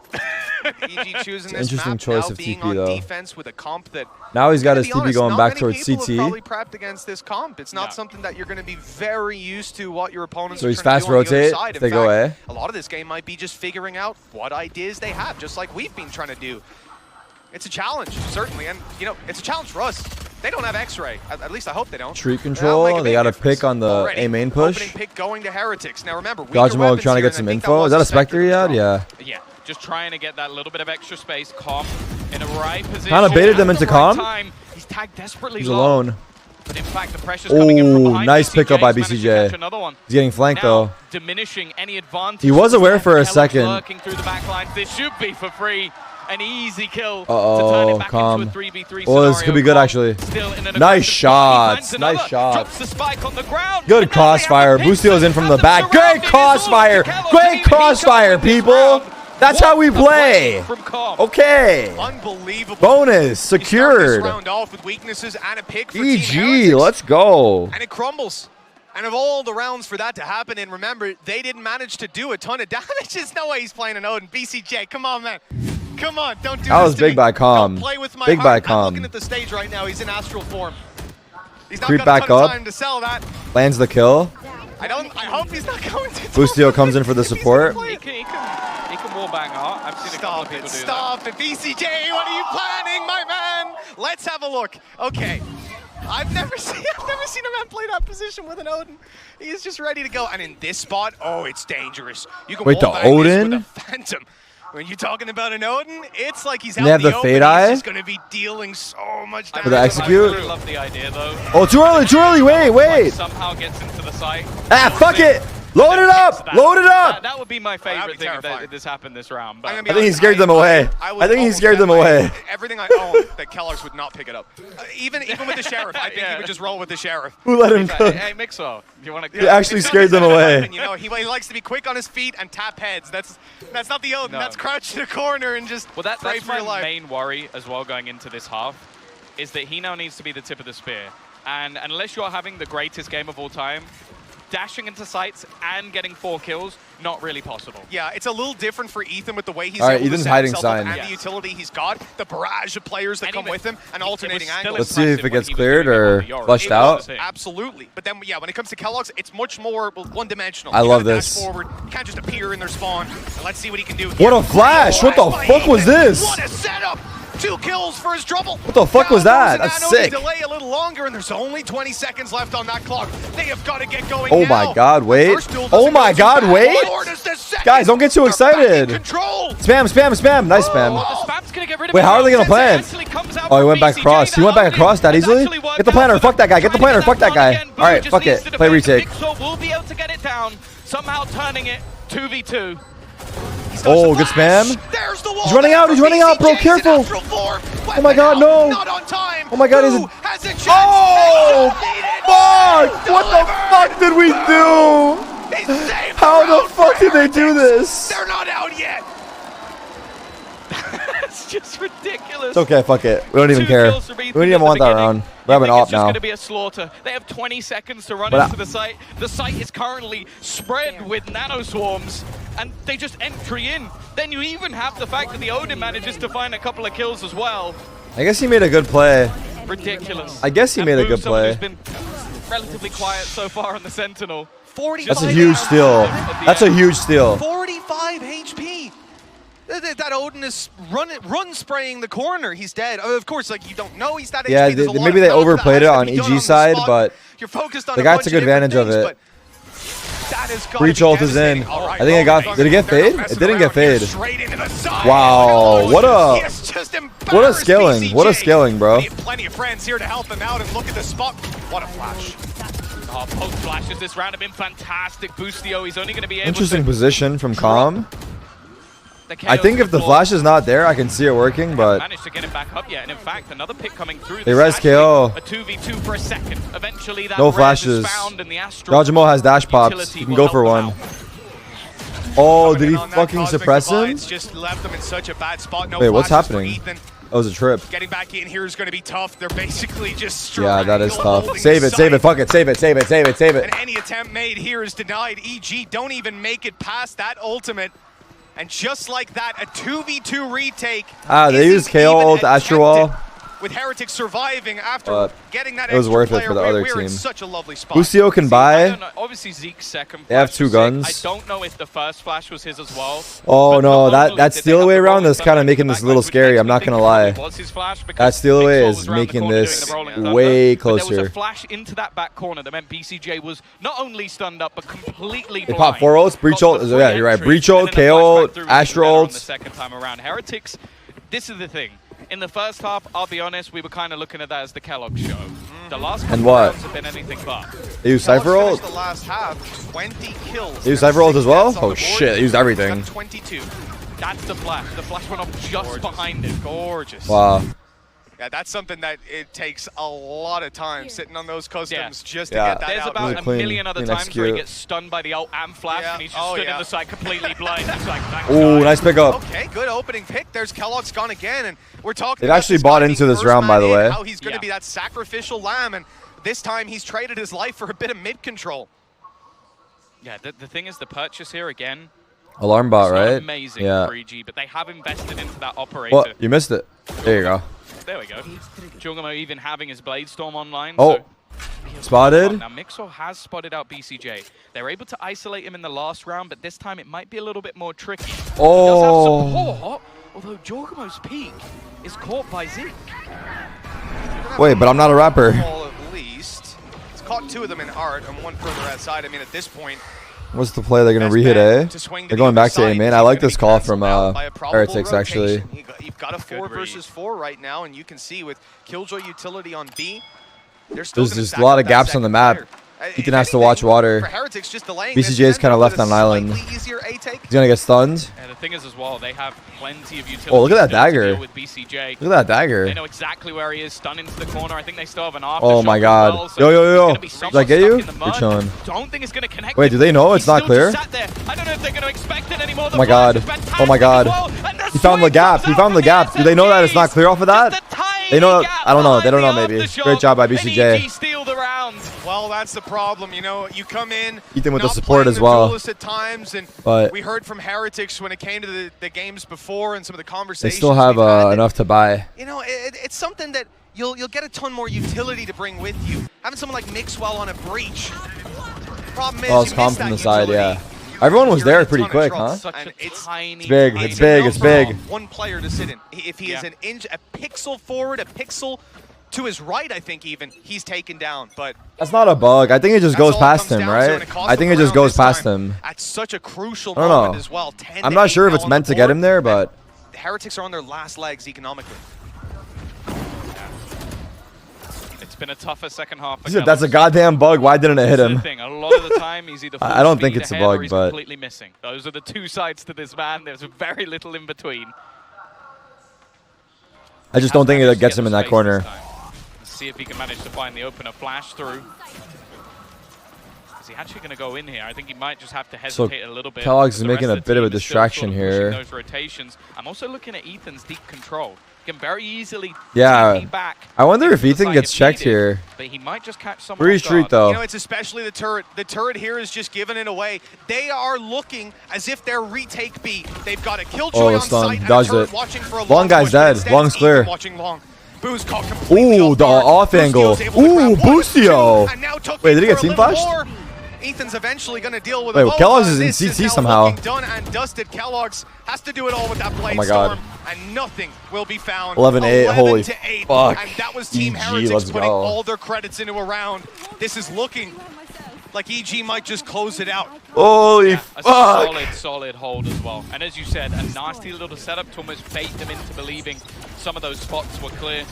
EG choosing this Interesting map choice now of being TP on though. defense with a comp that, Now he's got to his be TP honest, going not back many towards people have CT. probably prepped against this comp. It's not No. something that you're going to be very used to what your opponents So are he's trying fast to do on the other rotate side. if In they go fact, A. A lot of this game might be just figuring out what ideas they have, just like we've been trying to do. It's a challenge, certainly, and you know, it's a challenge for us. They don't have X-ray. At least I hope they don't. Treat That'll make control. a They big got a difference. pick on the Already, A main push. Opening pick going to Heretics. Now remember, Dodge mode trying to get some info. Is that a Spectre yet? Yeah. Yeah, just trying to get that little bit of extra space. Calm in a right position. Kinda baited them at the into right Calm. time. He's tagged desperately He's low. alone. But in fact, the pressure's coming in from Ooh, behind. nice pickup by He's managed to BCJ. catch another one. He's getting flanked Now, though. diminishing any advantage. He was aware for a Kellogg's second. Lurking through the back lines. This should be for free. An easy kill Uh-oh, to turn it back Calm. into a 3v3 Oh, this scenario. could be good, Calm actually. still in an Nice aggressive spot. He shots, finds nice another, shots. drops the spike on the ground. Good and now they have the crossfire. pick Bustio's in from the six, back. has them Great surrounded. crossfire. It's all Great Kellogg's. crossfire, He comes this people. round. That's What how we a play. From Calm. Okay. Unbelievable. Bonus You start secured. this round off with weaknesses and a pick for Team EG, Heretics. let's go. And it crumbles. And of all the rounds for that to happen, and remember, they didn't manage to do a ton of damage. There's no way he's playing an Odin. BCJ, come on, man. Come on, don't do this That was to big me. by Calm. Don't play with my Big by heart. I'm Calm. looking at the stage right now. He's in astral form. He's not Creep got back a ton of up. time to sell that. Lands the kill. I hope he's not going to. Bustio comes in for the If he's support. gonna play He can wallbang art. I've seen a couple of people do that. Stop it, BCJ, what are you planning, my man? Let's have a look. Okay. I've never seen a man play that position with an Odin. He's just ready to go. And in this spot, oh, it's dangerous. You can Wait, the wallbang this Odin? with a Phantom. When you're talking about an Odin, it's like he's out They have in the the open. Fade He's Eye? just going to be dealing so much damage. For the execute? I really love the idea though. Oh, too early, too early. Wait. Somehow gets into the site. Ah, fuck it. Load it up. Load it up. That would be my that'd favorite be thing terrifying. if this happened this round. But I'm gonna be I think he honest, scared them away. I would think he almost scared them bet my- away. Everything I own, that Kellogg's would not pick it up. Even with the Sheriff, I think Yeah. he would just roll with the Sheriff. Who let him He's like, cook? hey, Mixo, you want to? He actually It's not scared his them kind of away. weapon, you know, he likes to be quick on his feet and tap heads. That's not the Odin. No. That's crouch in a corner and just Well, pray that's for your my life. main worry as well going into this half, is that he now needs to be the tip of the spear. And unless you're having the greatest game of all time, dashing into sites and getting 4 kills, not really possible. Yeah, it's a little different for Ethan with the way he's All right, able Ethan's to set hiding himself up sign. and Yes. the utility he's got, the barrage of players that And come even- with him, and it was alternating still angles. Let's see if impressive it when gets he was cleared doing it or on the Yoru. flushed It out. was it. Absolutely. But then, yeah, when it comes to Kellogg's, it's much more one-dimensional. I You love gotta this. dash forward. You can't just appear in their spawn. And let's see what he can do. What a flash! What the fuck was this? What a setup! 2 kills for his trouble. What the fuck was that? That's sick. Delay a little longer, and there's only 20 seconds left on that clock. They have got to get going Oh now. my god, wait. Oh my god, wait. Guys, don't get too excited. Spam, spam, spam. Nice spam. Wait, how are they gonna plant? Oh, he went back across. He went back across that easily? Get the planter. Fuck that guy. Get the planter. Fuck that guy. All right, fuck it. Play retake. Will be able to get it down, somehow turning it 2v2. Oh, good spam. There's the wall. He's running out. He's running out, bro. Careful. Oh my god, no. Not on time. Oh my god, is it? Oh, fuck. What the fuck did we do? How the fuck did they do this? They're not out yet. It's just ridiculous. It's okay, fuck it. We don't even care. We don't even want that round. We're having op It's just now. going to be a slaughter. They have 20 seconds to run into the site. The site is currently spread with nano swarms, and they just entry in. Then you even have the fact that the Odin manages to find a couple of kills as well. I guess he made a good play. Ridiculous. I guess he made a good play. Who's been relatively quiet so far on the Sentinel. 45 That's a huge steal. That's a huge steal. 45 HP. That Odin is run spraying the corner. He's dead. Of course, like you don't know he's that HP. Yeah, maybe they overplayed it on EG side, but you're focused on the guy took advantage of it. Breach ult is in. I think it got. Did it get fade? It didn't get fade. Wow, what a scaling. What a scaling, bro. Plenty of friends here to help him out and look at the spot. What a flash. Oh, post flashes this round have been fantastic. Boostio, he's only going to be able Interesting to position from Calm. I think if the flash is not there, I can see it working, but managed to get him back up yet. And in fact, another pick coming through. They res KO. A 2v2 for a second. Eventually, that no res flashes. is found in the Astral. Rajamo has dash pops. He can go for one. Oh, did he fucking suppress him? Just left them in such a bad spot. No Wait, what's flashes for happening? Ethan. That was a trip. Getting back in here is going to be tough. They're basically just Yeah, that is tough. holding Save it, site. save it, fuck it, save it, save it, save it, save it. And any attempt made here is denied. EG don't even make it past that ultimate. And just like that, a 2v2 retake. They used KO ult, Astral Wall. With Heretics surviving after getting that it was extra worth it player, for the other we're in team. such a lovely spot. Boostio can I buy. don't know. Obviously, Zeke's second They have flash 2 was guns. sick. I don't know if the first flash was his as well. Oh But no, not only that did they steal have away the round rolling is kind of thunder making back, this a little which scary. makes I'm me not think gonna it lie. probably was his flash because That steal away Jigsaw is was around the making corner doing this the rolling thunder. way But there was closer. a flash into that back corner that meant BCJ was not only stunned up but completely They blind. pop 4 ults, Breach Got ult. the Yeah, free you're right. entry, Breach and ult, then the KO flashback ult, through was Astral better on the ult. second time around. Heretics, this is the thing. In the first half, I'll be honest, we were kind of looking at that as the Kellogg show. The last couple what? rounds have been anything but. They used Cypher Kellogg ult? finished the last half, 20 kills. They used Cypher ult as well? Six deaths on Oh the board. shit, they used everything. Got 22. That's the flash. The flash went off just behind it. Gorgeous. Wow. Yeah, that's something that it takes a lot of time sitting on those customs just to Yeah. get that There's out. about Really a clean- million other clean times where he execute. gets stunned by the ult and flash, Yeah. and he's just Oh, stood yeah. in the side completely blind. He's like, thanks, Ooh, guys. nice pickup. Okay, good opening pick. There's Kellogg's gone again, and we're talking They've about actually this bought guy into being this first round, by man the in, way. How he's going to Yeah. be that sacrificial lamb, and this time he's traded his life for a bit of mid control. Yeah, the thing is, the purchase here again, Alarm bot, it's not right? amazing Yeah. for EG, but they have invested into that operator. Well, you missed it. There you go. There we go. Jungamo even having his Blade Storm online. Oh, so spotted. now Mixwell has spotted out BCJ. They're able to isolate him in the last round, but this time it might be a little bit more tricky. He does have Oh. support, although Jorgamo's peak is caught by Zeke. Wait, but I'm not a rapper. Ball at least. It's caught 2 of them in art and 1 further outside. I mean, at this point, What's the play? They're going to best rehyt bet A? to swing to They're the going back to other A side main. is I like gonna this be call from canceled out by a probable Heretics, actually. rotation. You've got a 4 Good read. versus 4 right now, and you can see with Killjoy utility on B, There's just a lot of gaps on the map. Ethan has to watch water. For Heretics, just delaying BCJ this is kind of with left a on island. slightly easier A take. He's going to get stunned. And the thing is as well, they have plenty of utility. Oh, look at that still to dagger. deal with BCJ. Look at that They dagger. know exactly where he is, stunned into the corner. I think they still have an aftershock. Oh my as god. well, so Yo, yo, there's yo. gonna be Did someone I get stuck you? in the You're mud. chilling. Don't think it's going to connect. Wait, do they know it's He's not still clear? just sat there. I don't know if they're going to expect it anymore. Oh my god. Oh my god. He found the gap. He found the gap. Do they know that it's not clear off of that? They know. I don't know. They don't know. Maybe. Great job by BCJ. Steal the round. Well, that's the problem. You know, you come in. Ethan with the not support playing as the well. duelist at times, and But we heard from Heretics when it came to the games before and some of the they conversations. still have we've had that, enough to buy. You know, it's something that you'll get a ton more utility to bring with you. Having someone like Mixwell on a breach. Problem is, Oh, it's you calm miss from that the side, utility. yeah. Everyone was You're in there a pretty ton of quick, trouble. huh? Such And a it's tiny, big, tiny it's big, it's big. One player to sit in. If he is an inch, a pixel forward, a pixel to his right, I think even, he's taken down. But That's not a bug. I think it just that's goes all it past comes him, down to, and right? it cost I think him it just around goes this past time him. At such a crucial I don't moment know. as well. 10 I'm to not 8 sure if now it's on meant the to get board, him there, and but the Heretics are on their last legs economically. It's been a tougher second half. he said that's a goddamn bug. Why didn't it hit That's the him? thing. A lot of the time, he's either full I don't think speed it's a ahead or bug, he's but completely missing. Those are the two sides to this man. There's very little in between. I just don't think it gets him in that corner. Let's see if he can manage to find the opener flash through. Is he actually going to go in here? I think he might just have to hesitate a little bit. Kellogg's is The making rest a of the bit of a team is still distraction sort of pushing here. those rotations. I'm also looking at Ethan's deep control. He can very easily Yeah. TP back. I wonder if into the Ethan side gets if checked needed, here. But he might just catch someone Free off street guard. though. You know, it's especially the turret. The turret here is just giving it away. They are looking as if they're retake B. They've got a killjoy on stun. site and a Dodged turret it. watching for a Long guy's push, but dead. instead Long's it's clear. Ethan watching long. Boo's caught completely Ooh, off the guard. off angle. Boostio's able to Ooh, grab 1, Boostio. 2, and now took Wait, him did he get for a team little flashed? more. Ethan's eventually going to deal with Wait, a well, Kellogg's is in This CT how somehow. fucking done and dusted. Kellogg's has to do it all with that blade my God. storm, and nothing will be found. 11-8, holy 11-8, fuck. and that was Team EG, Heretics let's putting go. all their credits into a round. This is looking like EG might just close it out. Holy A fuck. solid hold as well. And as you said, a nasty little setup to almost bait them into believing some of those spots were clear.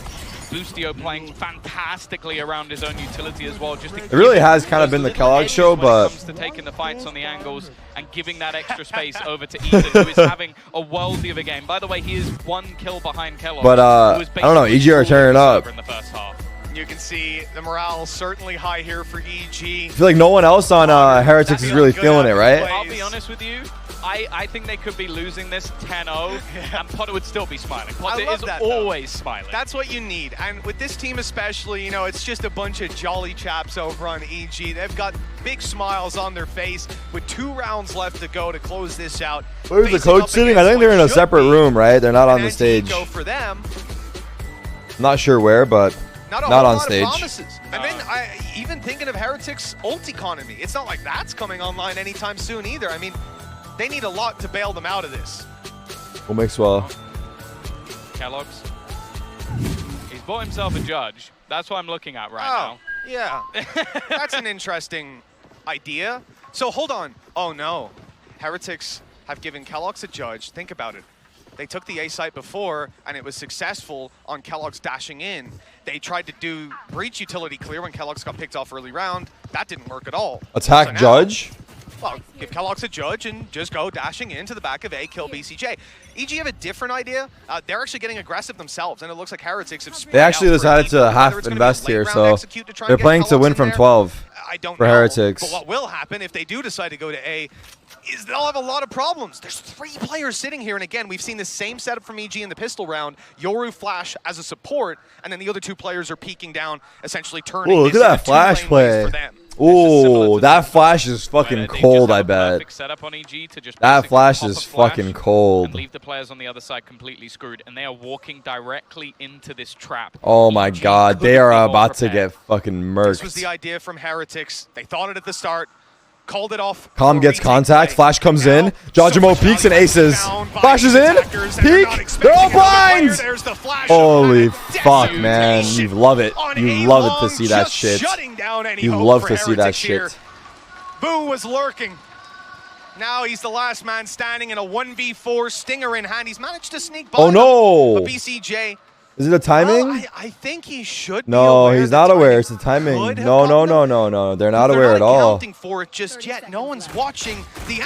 Boostio playing fantastically around his own utility as well. Just It really has kind of been the Kellogg show, when but it comes to taking the fights on the angles and giving that extra space over to Ethan, who is having a worldie of a game. By the way, he is 1 kill behind Kellogg. But, who was I don't know, basically EG are turning up. in the first half. You can see the morale certainly high here for EG. I feel like no one else on Heretics is really feeling it, right? I'll be honest with you. I think they could be losing this 10-0, and Potter would still be smiling. Potter love is that, always smiling. That's what you need. And with this team especially, you know, it's just a bunch of jolly chaps over on EG. They've got big smiles on their face with 2 rounds left to go to close this out. Where's the Facing coach up sitting? I against think they're in what a should separate be room, right? They're not on an the stage. anti-go for them. Not sure where, but Not on lot stage. Of promises. And then even thinking of Heretics' ult economy, it's not like that's coming online anytime soon either. I mean, they need a lot to bail them out of this. we'll mix well. Kellogg's. He's bought himself a judge. That's what I'm looking at right now. Yeah. That's an interesting idea. So hold on. Oh no. Heretics have given Kellogg's a judge. Think about it. They took the A site before, and it was successful on Kellogg's dashing in. They tried to do breach utility clear when Kellogg's got picked off early round. That didn't work at all. Attack So now- Judge. Well, give Kellogg's a judge and just go dashing into the back of A, kill BCJ. EG have a different idea. They're actually getting aggressive themselves, and it looks like Heretics have spread They actually out for a decided deep to whether half it's gonna be a invest late here, round so execute to try and they're get playing to Kellogg's win in from there. 12 I don't for know. Heretics. But what will happen if they do decide to go to A is they'll have a lot of problems. There's 3 players sitting here, and again, we've seen the same setup from EG in the pistol round. Yoru Flash as a support, and then the other 2 players are peeking down, essentially turning Ooh, look this at that into flash 2 lane ways play. for them. Ooh, that flash is fucking Right, they cold, just I have a bet. perfect setup on EG to just That basically flash pop a is flash fucking and cold. leave the players on the other side completely screwed, and they are walking directly into this trap. Oh my EG god, they couldn't are be more about to prepared. get fucking This was the murked. idea from Heretics. They thought it at the start, called it off. Calm for gets retake contact, play. Flash comes Now, in, Jajimo Super peeks and Shotty aces. down by Flashes these in, attackers, and they're peek, not they're expecting all another player. blinds! There's the flash Holy of fuck, man. desperation You love it. on You love it to A-Long, see that just shit. shutting down any You hope love for to see that Heretics here. shit. Boo was lurking. Now he's the last man standing in a 1v4, Stinger in hand. He's managed to sneak by Oh them, no! but BCJ, Is it a timing? well, I think he should be No, aware. he's The not aware. timing It's the timing. could have No, no, gotten no, him. no, no. They're not They're aware at not all. accounting for it just yet. No one's watching the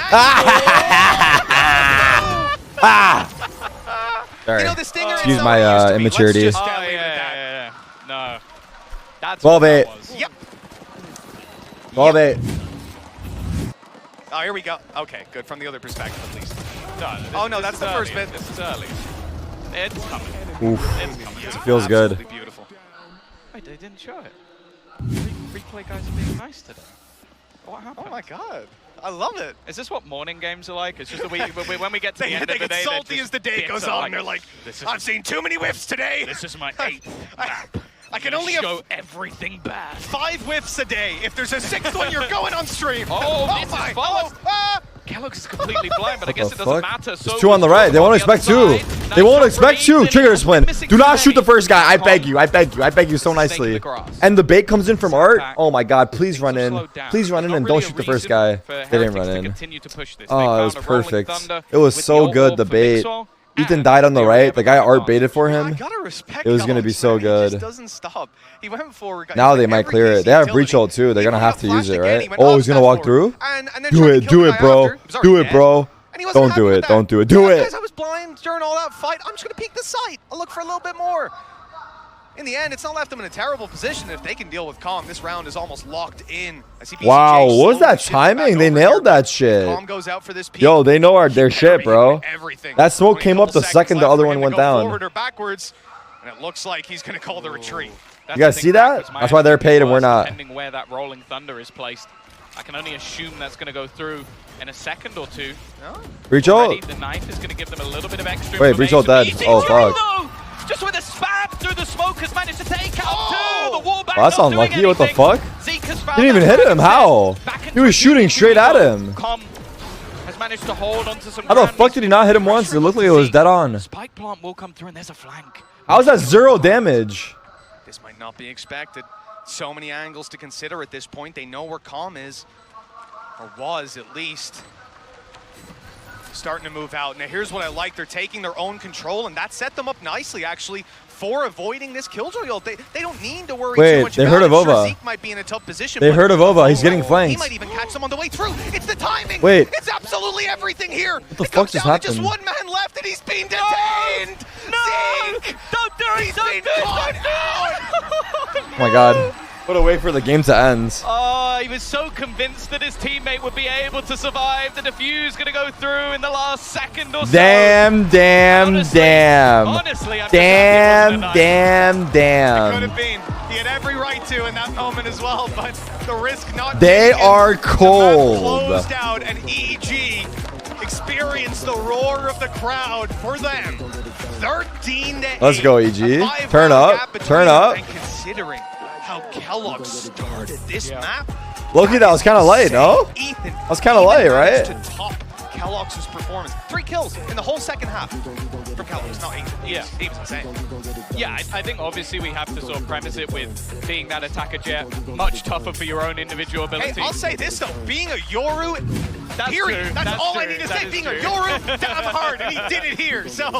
Sorry. You know, the Stinger Excuse is my, not what it used to be. immaturity. Let's Oh, just yeah, leave it at that. yeah. No. That's 12-8. what that was. Yep. 12-8. Oh, here we go. Okay, good from the other perspective at least. No, this- Oh, no, this that's is the first early. bit. This is early. It's coming. Oof. It's coming. It feels good. Absolutely beautiful. Wait, they didn't show it. Replay guys are being nice today. What happened? Oh my god. I love it. Is this what morning games are like? It's just that when we get to the They end of the get day, salty as the day goes on. They're like, this is I've seen too many whiffs today. This is my 8th map. I can only have show everything bad. 5 whiffs a day. If there's a 6th one, you're going on stream. Oh, this is my. fast. Kellogg's is completely blind, but I guess it doesn't matter. So There's two on the right. They won't expect two. They won't expect two. Trigger spin. Do not shoot the first guy. I beg you. I beg you. I beg you so nicely. And the bait comes in from Art. Oh my God. Please run in. Please run in and don't shoot the first guy. They didn't run in. Oh, it was perfect. It was so good, the bait. Ethan died on the right. The guy Art baited for him. It was going to be so good. He just doesn't stop. He went forward. Now they might clear it. They have breach ult too. They're going to have to use it, right? Oh, he's going to walk through? Do it. Do it, bro. Do it, bro. Don't do it. Don't do it. Do it. I was blind during all that fight. I'm just going to peek the site. I'll look for a little bit more. In the end, it's not left them in a terrible position. If they can deal with Calm, this round is almost locked in. Wow, what was that timing? They nailed that shit. Calm goes out for this peak. Yo, they know their shit, bro. That smoke came up the second the other one went down. Forward or backwards, and it looks like he's going to call the retreat. You guys see that? That's why they're paid and we're not. Depending where that rolling thunder is placed, I can only assume that's going to go through in a second or two. Breach ult. The knife is going to give them a little bit of extra. Wait, breach ult dead. Oh fuck. Just with a spam through the smoke has managed to take out two. The wall back. That's unlucky. What the fuck? Didn't even hit him. How? He was shooting straight at him. Has managed to hold onto some. How the fuck did he not hit him once? It looked like it was dead on. Spike plant will come through and there's a flank. How's that 0 damage? This might not be expected. So many angles to consider at this point. They know where Calm is, or was at least. Starting to move out. Now here's what I like. They're taking their own control, and that set them up nicely, actually, for avoiding this Killjoy ult. They don't need to worry too much they about heard of it. Ova. Sure, Zeke might be in a tough position. They heard of Ova. He's getting flanked. He might even catch them on the way through. It's the timing. Wait. It's absolutely everything here. What the fuck just happened? Just one man left, and he's being detained. No! Zeke! Don't do it! He's being caught out. Oh my God. What a way for the game to end. Oh, he was so convinced that his teammate would be able to survive. The defuse going to go through in the last second or so. Damn, damn, damn. Honestly, I'm damn, damn, damn. Could have been. He had every right to in that moment as well, but the risk not They taken. are cold. Closed out, and EG experienced the roar of the crowd for them. 13-8. Let's go, EG. Turn up. Turn up. And considering how Kellogg started this map. Loki, that was kind of light, no? Ethan, that was kind of light, right? To top Kellogg's performance. 3 kills in the whole second half for Kellogg's, not Ethan. Yeah. He was insane. Yeah, I think obviously we have to sort of premise it with being that attacker jet, much tougher for your own individual ability. Hey, I'll say this though, being a Yoru, that's period. True. That's all I need to say. Being a Yoru, damn hard, and he did it here. So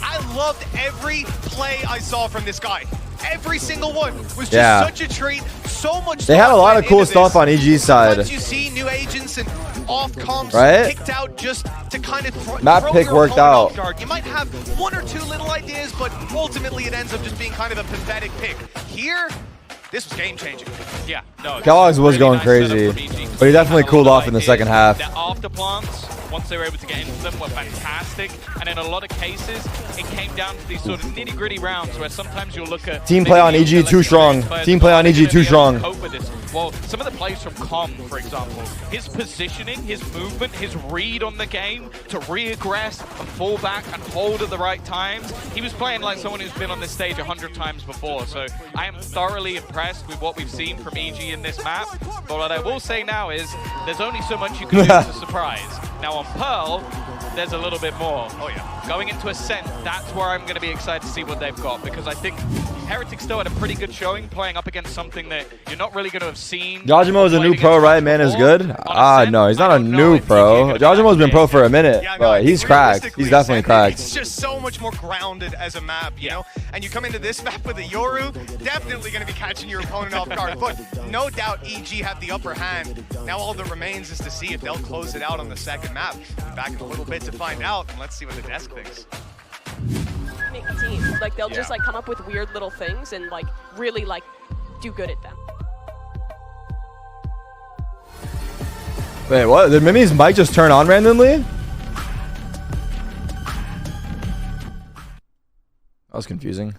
I loved every play I saw from this guy. Every single one was just such a treat. So much. They had a lot of cool stuff on EG's side. Once you see new agents and off comps picked out just to kind of map pick worked out. You might have 1 or 2 little ideas, but ultimately it ends up just being kind of a pathetic pick. Here, this was game changing. Yeah, no. Kellogg's was going crazy, but he definitely cooled off in the second half. The after plants, once they were able to get into them, were fantastic. And in a lot of cases, it came down to these sort of nitty-gritty rounds where sometimes you'll look at team play on EG too strong. Team play on EG too strong. Well, some of the plays from Com, for example, his positioning, his movement, his read on the game to re-aggress and fall back and hold at the right times. He was playing like someone who's been on this stage 100 times before. So I am thoroughly impressed with what we've seen from EG in this map. But what I will say now is there's only so much you can do to surprise. Now on Pearl, there's a little bit more. Oh yeah. Going into Ascent, that's where I'm going to be excited to see what they've got, because I think Heretics still had a pretty good showing playing up against something that you're not really going to have seen. Jajimo is a new pro, right? Man is good? No, he's not a new pro. Jajimo's been pro for a minute, but he's cracked. He's definitely cracked. It's just so much more grounded as a map, you know? And you come into this map with a Yoru, definitely going to be catching your opponent off guard. But no doubt EG have the upper hand. Now all that remains is to see if they'll close it out on the second map. We'll be back in a little bit to find out, and let's see what the desk thinks. Make a team. Like, they'll just, like, come up with weird little things and, like, really, like, do good at them. Wait, what? Did Mimi's mic just turn on randomly? That was confusing.